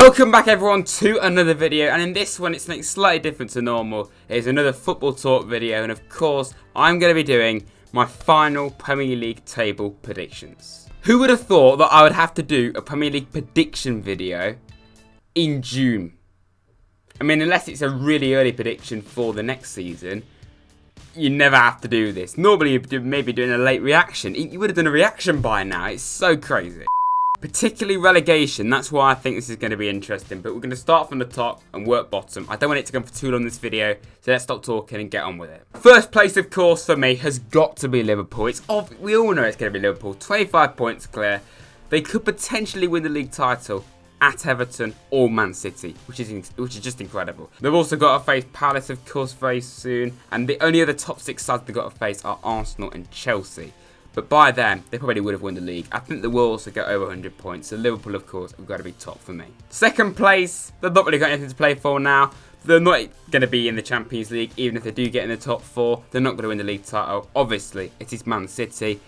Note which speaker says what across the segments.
Speaker 1: Welcome back everyone to another video, and in this one it's something slightly different to normal. It's another football talk video, and of course I'm going to be doing my final Premier League table predictions. Who would have thought that I would have to do a Premier League prediction video in June? I mean, unless it's a really early prediction for the next season, you never have to do this. Normally you'd maybe doing a late reaction. You would have done a reaction by now. It's so crazy. Particularly relegation, that's why I think this is going to be interesting. But we're going to start from the top and work bottom. I don't want it to go for too long this video, so let's stop talking and get on with it. First place, of course, for me has got to be Liverpool. We all know it's going to be Liverpool. 25 points clear. They could potentially win the league title at Everton or Man City, which is just incredible. They've also got to face Palace, of course, very soon. And the only other top 6 sides they've got to face are Arsenal and Chelsea. But by then, they probably would have won the league. I think they will also get over 100 points. So Liverpool, of course, have got to be top for me. Second place, they've not really got anything to play for now. They're not going to be in the Champions League. Even if they do get in the top 4, they're not going to win the league title. Obviously, it is Man City.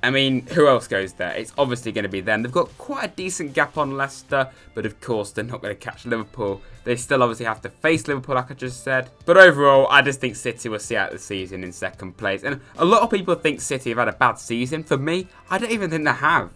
Speaker 1: I mean, who else goes there? It's obviously going to be them. They've got quite a decent gap on Leicester, but of course, they're not going to catch Liverpool. They still obviously have to face Liverpool, like I just said. But overall, I just think City will see out the season in second place. And a lot of people think City have had a bad season. For me, I don't even think they have.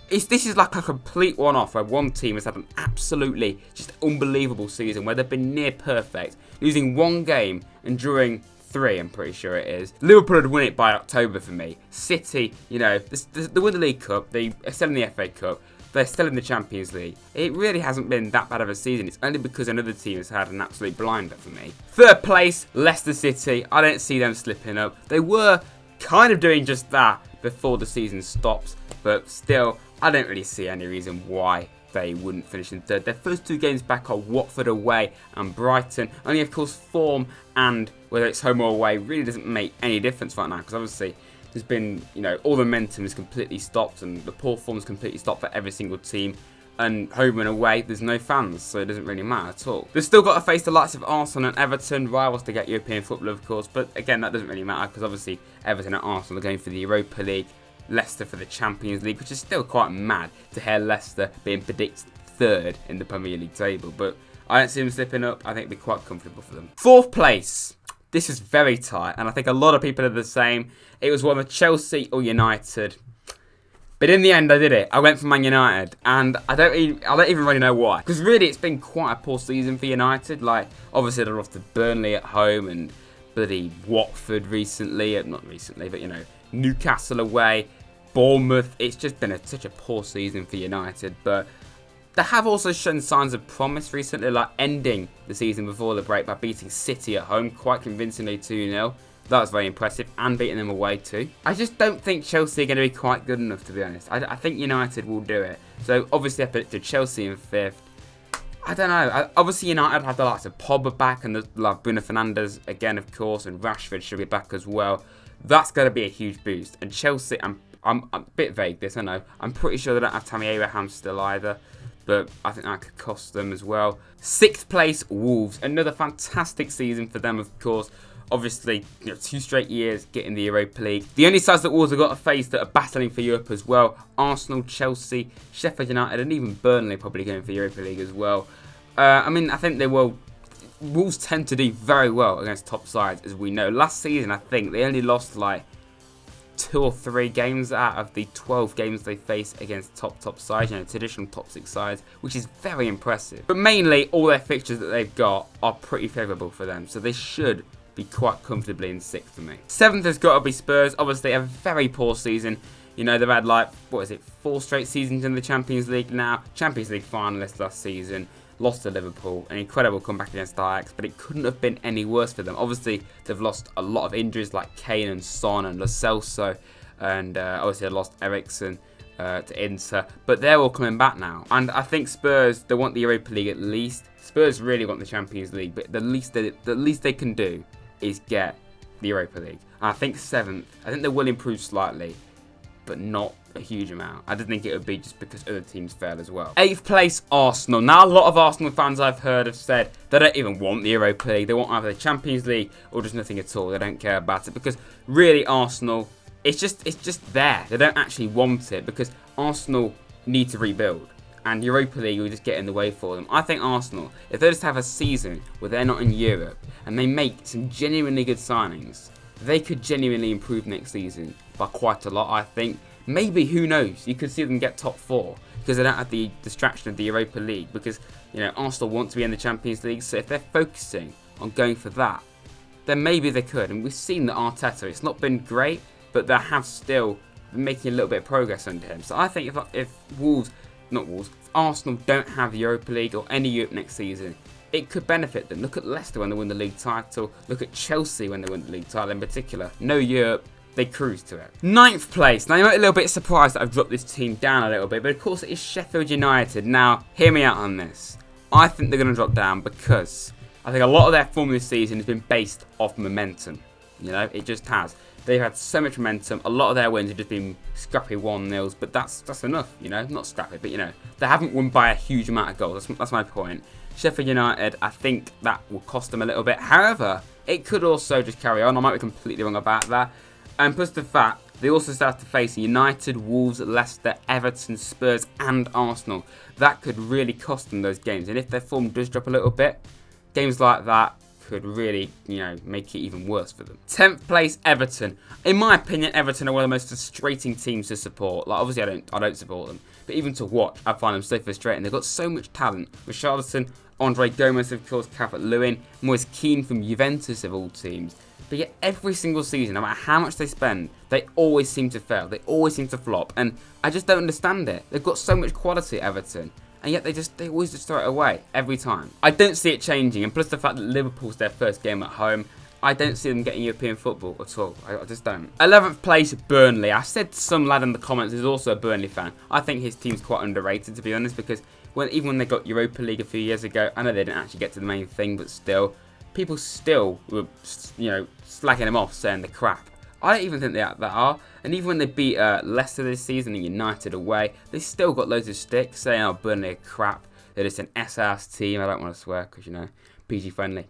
Speaker 1: This is like a complete one-off where one team has had an absolutely just unbelievable season where they've been near perfect, losing one game and drawing 3, I'm pretty sure it is. Liverpool would win it by October for me. City, you know, they win the League Cup, they are still in the FA Cup, they're still in the Champions League. It really hasn't been that bad of a season. It's only because another team has had an absolute blinder for me. Third place, Leicester City. I don't see them slipping up. They were kind of doing just that before the season stops, but still, I don't really see any reason why they wouldn't finish in third. Their first 2 games back are Watford away and Brighton. Only, of course, form and whether it's home or away really doesn't make any difference right now, because obviously there's been, you know, all the momentum is completely stopped and the poor form is completely stopped for every single team. And home and away, there's no fans, so it doesn't really matter at all. They've still got to face the likes of Arsenal and Everton, rivals to get European football, of course. But again, that doesn't really matter because obviously Everton and Arsenal are going for the Europa League. Leicester for the Champions League, which is still quite mad to hear Leicester being predicted 3rd in the Premier League table. But I don't see them slipping up. I think it'll be quite comfortable for them. 4th place. This is very tight, and I think a lot of people are the same. It was one of Chelsea or United. But in the end, I did it. I went for Man United, and I don't even really know why. Because really, it's been quite a poor season for United. Like, obviously, they're off to Burnley at home and bloody Watford recently. Not recently, but, you know, Newcastle away, Bournemouth. It's just been such a poor season for United, but they have also shown signs of promise recently, like ending the season before the break by beating City at home quite convincingly 2-0. That was very impressive, and beating them away too. I just don't think Chelsea are going to be quite good enough, to be honest. I think United will do it. So obviously I predicted Chelsea in 5th. I don't know. Obviously United have the likes of Pogba back, and like Bruno Fernandes again, of course, and Rashford should be back as well. That's going to be a huge boost. And Chelsea, I'm a bit vague this, I know. I'm pretty sure they don't have Tammy Abraham still either, but I think that could cost them as well. 6th place, Wolves. Another fantastic season for them, of course. Obviously, you know, 2 straight years getting the Europa League. The only sides that Wolves have got to face that are battling for Europe as well: Arsenal, Chelsea, Sheffield United, and even Burnley probably going for Europa League as well. I mean, I think they will. Wolves tend to do very well against top sides, as we know. Last season, I think they only lost like 2 or 3 games out of the 12 games they faced against top sides, you know, traditional top 6 sides, which is very impressive. But mainly, all their fixtures that they've got are pretty favourable for them, so they should be quite comfortably in 6th for me. 7th has got to be Spurs. Obviously, a very poor season. You know, they've had like, 4 straight seasons in the Champions League now. Champions League finalists last season. Lost to Liverpool, an incredible comeback against Ajax, but it couldn't have been any worse for them. Obviously, they've lost a lot of injuries like Kane and Son and Lo Celso, and obviously they lost Eriksen to Inter, but they're all coming back now. And I think Spurs, they want the Europa League at least. Spurs really want the Champions League, but the least they can do is get the Europa League. And I think 7th, I think they will improve slightly, but not a huge amount. I didn't think it would be just because other teams fail as well. 8th place, Arsenal. Now, a lot of Arsenal fans I've heard have said they don't even want the Europa League. They want either the Champions League or just nothing at all. They don't care about it because really Arsenal, it's just there. They don't actually want it because Arsenal need to rebuild. and Europa League will just get in the way for them. I think Arsenal, if they just have a season where they're not in Europe and they make some genuinely good signings, they could genuinely improve next season by quite a lot, I think. Maybe, who knows, you could see them get top 4 because they don't have the distraction of the Europa League, because, you know, Arsenal want to be in the Champions League, so if they're focusing on going for that, then maybe they could. And we've seen that Arteta, it's not been great, but they have still been making a little bit of progress under him. So I think if Arsenal don't have Europa League or any Europe next season, it could benefit them. Look at Leicester when they win the league title. Look at Chelsea when they win the league title in particular. No Europe, they cruise to it. 9th place. Now, you might be a little bit surprised that I've dropped this team down a little bit, but of course it is Sheffield United. Now, hear me out on this. I think they're going to drop down because I think a lot of their form this season has been based off momentum. You know, it just has. They've had so much momentum. A lot of their wins have just been scrappy 1-0s, but that's enough, you know. Not scrappy, but, you know, they haven't won by a huge amount of goals. That's my point. Sheffield United, I think that will cost them a little bit. However, it could also just carry on. I might be completely wrong about that. And plus the fact, they also start to face United, Wolves, Leicester, Everton, Spurs and Arsenal. That could really cost them those games. And if their form does drop a little bit, games like that could really, you know, make it even worse for them. 10th place, Everton. In my opinion, Everton are one of the most frustrating teams to support. Like, obviously, I don't support them, but even to watch, I find them so frustrating. They've got so much talent. Richarlison, Andre Gomez, of course, Calvert-Lewin, Moise Kean from Juventus of all teams. But yet, every single season, no matter how much they spend, they always seem to fail. They always seem to flop, and I just don't understand it. They've got so much quality, Everton, and yet they always just throw it away every time. I don't see it changing, and plus the fact that Liverpool's their first game at home, I don't see them getting European football at all. I just don't. 11th place, Burnley. I said some lad in the comments is also a Burnley fan. I think his team's quite underrated, to be honest, because even when they got Europa League a few years ago, I know they didn't actually get to the main thing, but still, people still were, you know, slagging them off, saying they're crap. I don't even think they are. And even when they beat Leicester this season and United away, they still got loads of sticks saying, oh, Burnley are crap. They're just an SS team. I don't want to swear because, you know, PG friendly.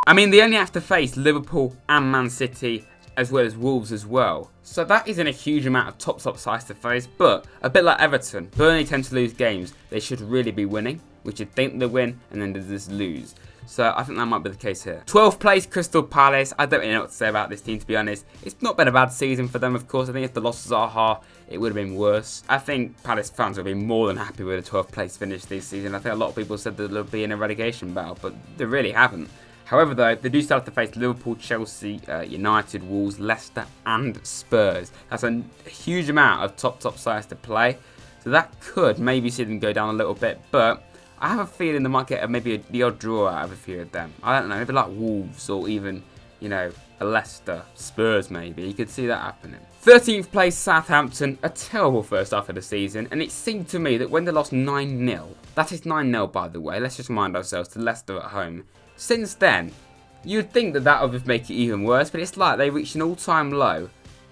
Speaker 1: I mean, they only have to face Liverpool and Man City as well as Wolves as well. So that isn't a huge amount of top sides to face. But a bit like Everton, Burnley tend to lose games they should really be winning, which you'd think they win and then they just lose. So I think that might be the case here. 12th place, Crystal Palace. I don't really know what to say about this team, to be honest. It's not been a bad season for them, of course. I think if the losses are hard, it would have been worse. I think Palace fans would be more than happy with a 12th place finish this season. I think a lot of people said that they'll be in a relegation battle, but they really haven't. However, though, they do start to face Liverpool, Chelsea, United, Wolves, Leicester and Spurs. That's a huge amount of top sides to play. So that could maybe see them go down a little bit, but I have a feeling they might get maybe the odd draw out of a few of them. I don't know, maybe like Wolves or even, you know, a Leicester, Spurs maybe. You could see that happening. 13th place, Southampton. A terrible first half of the season. And it seemed to me that when they lost 9-0, that is 9-0 by the way, let's just remind ourselves, to Leicester at home. Since then, you'd think that would make it even worse, but it's like they reached an all-time low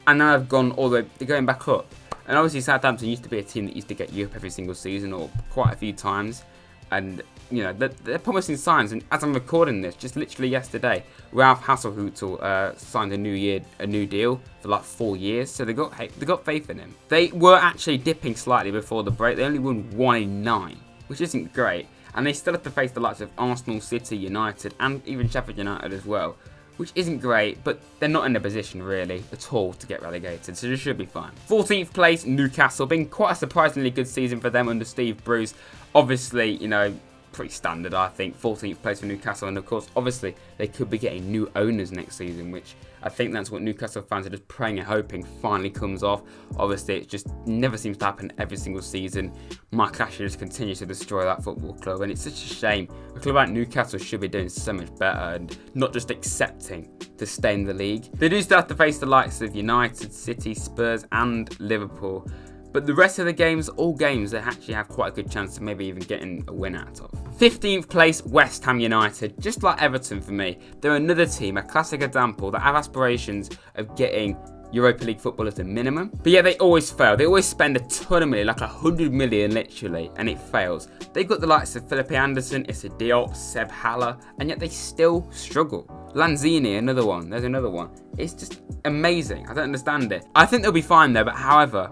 Speaker 1: and now they've gone all the way, they're going back up. And obviously Southampton used to be a team that used to get Europe every single season or quite a few times. And, you know, they're promising signs. And as I'm recording this, just literally yesterday, Ralph Hasenhüttl signed a new deal for like 4 years. So they got faith in him. They were actually dipping slightly before the break. They only won 1 in 9, which isn't great. And they still have to face the likes of Arsenal, City, United, and even Sheffield United as well, which isn't great, but they're not in a position really at all to get relegated, so they should be fine. 14th place, Newcastle. Been quite a surprisingly good season for them under Steve Bruce. Obviously, you know, pretty standard, I think. 14th place for Newcastle, and of course, obviously, they could be getting new owners next season, which I think that's what Newcastle fans are just praying and hoping finally comes off. Obviously, it just never seems to happen every single season. Mike Ashley just continues to destroy that football club, and it's such a shame. A club like Newcastle should be doing so much better and not just accepting to stay in the league. They do still have to face the likes of United, City, Spurs, and Liverpool. But the rest of the games, all games, they actually have quite a good chance of maybe even getting a win out of. 15th place, West Ham United. Just like Everton for me, they're another team, a classic example, that have aspirations of getting Europa League football as a minimum. But yeah, they always fail. They always spend a ton of money, like 100 million literally, and it fails. They've got the likes of Philippe Anderson, Issa Diop, Seb Haller, and yet they still struggle. Lanzini, another one. There's another one. It's just amazing. I don't understand it. I think they'll be fine though, but however,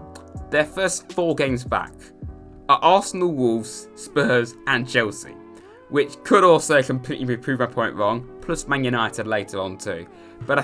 Speaker 1: their first 4 games back, are Arsenal, Wolves, Spurs and Chelsea, which could also completely prove my point wrong, plus Man United later on too. But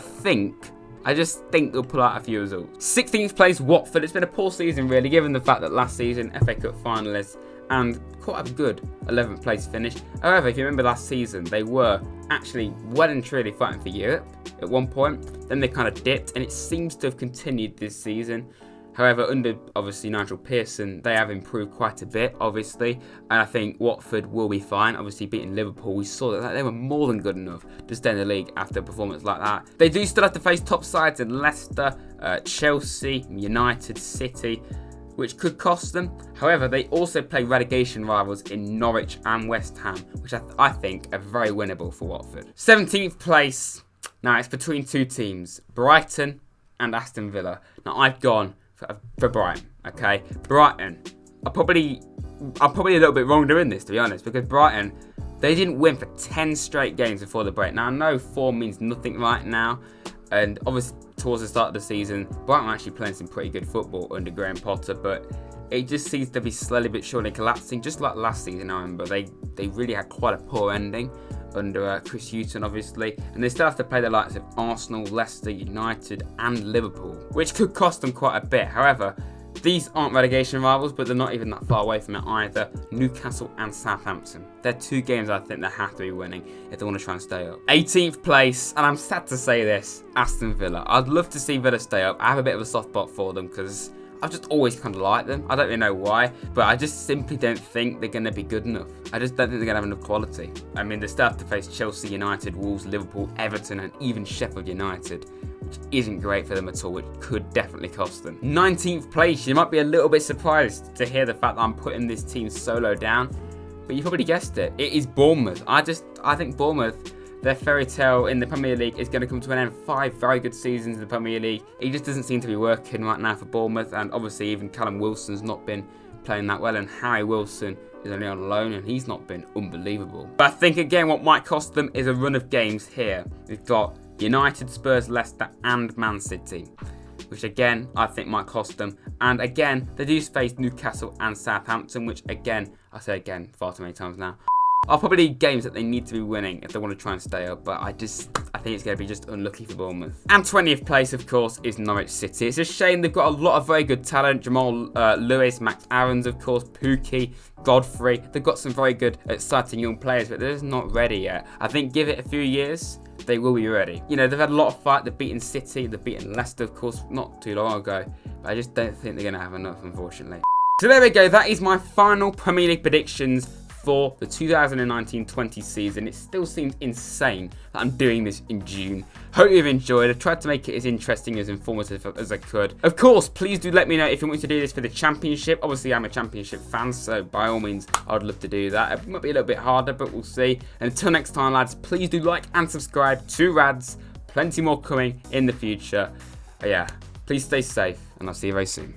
Speaker 1: I just think they'll pull out a few results. 16th place Watford. It's been a poor season really, given the fact that last season FA Cup finalists and quite a good 11th place finish. However, if you remember last season, they were actually well and truly fighting for Europe at one point. Then they kind of dipped, and it seems to have continued this season. However, under obviously Nigel Pearson, they have improved quite a bit, obviously, and I think Watford will be fine. Obviously, beating Liverpool, we saw that they were more than good enough to stay in the league after a performance like that. They do still have to face top sides in Leicester, Chelsea, United, City, which could cost them. However, they also play relegation rivals in Norwich and West Ham, which I think are very winnable for Watford. 17th place. Now, it's between two teams, Brighton and Aston Villa. Now, I've gone for Brighton, okay? Brighton, I'm probably a little bit wrong doing this, to be honest, because Brighton, they didn't win for 10 straight games before the break. Now, I know form means nothing right now, and obviously towards the start of the season, Brighton were actually playing some pretty good football under Graham Potter, but it just seems to be slowly but surely collapsing, just like last season. I remember they really had quite a poor ending under Chris Hughton, obviously, and they still have to play the likes of Arsenal, Leicester, United and Liverpool, which could cost them quite a bit. However, these aren't relegation rivals, but they're not even that far away from it either. Newcastle and Southampton. They're two games I think they have to be winning if they want to try and stay up. 18th place, and I'm sad to say this, Aston Villa. I'd love to see Villa stay up. I have a bit of a soft spot for them because I've just always kind of liked them. I don't really know why, but I just simply don't think they're going to be good enough. I just don't think they're going to have enough quality. I mean, they still have to face Chelsea, United, Wolves, Liverpool, Everton, and even Sheffield United, which isn't great for them at all, which could definitely cost them. 19th place, you might be a little bit surprised to hear the fact that I'm putting this team so low down, but you probably guessed it. It is Bournemouth. I think Bournemouth, their fairy tale in the Premier League is going to come to an end. 5 very good seasons in the Premier League. It just doesn't seem to be working right now for Bournemouth, and obviously even Callum Wilson's not been playing that well, and Harry Wilson is only on loan and he's not been unbelievable. But I think again what might cost them is a run of games here. We've got United, Spurs, Leicester and Man City, which again I think might cost them. And again, they do face Newcastle and Southampton, which again, I say again far too many times now, are probably games that they need to be winning if they want to try and stay up, but I think it's going to be just unlucky for Bournemouth. And 20th place, of course, is Norwich City. It's a shame. They've got a lot of very good talent. Jamal Lewis, Max Aarons, of course, Pukki, Godfrey. They've got some very good, exciting young players, but they're just not ready yet. I think give it a few years, they will be ready. You know, they've had a lot of fight. They've beaten City. They've beaten Leicester, of course, not too long ago, but I just don't think they're going to have enough, unfortunately. So there we go. That is my final Premier League predictions for the 2019-20 season. It still seems insane that I'm doing this in June. Hope you've enjoyed. I tried to make it as interesting, as informative as I could. Of course, please do let me know if you want me to do this for the Championship. Obviously, I'm a Championship fan, so by all means, I would love to do that. It might be a little bit harder, but we'll see. And until next time, lads, please do like and subscribe to Rads. Plenty more coming in the future. But yeah, please stay safe, and I'll see you very soon.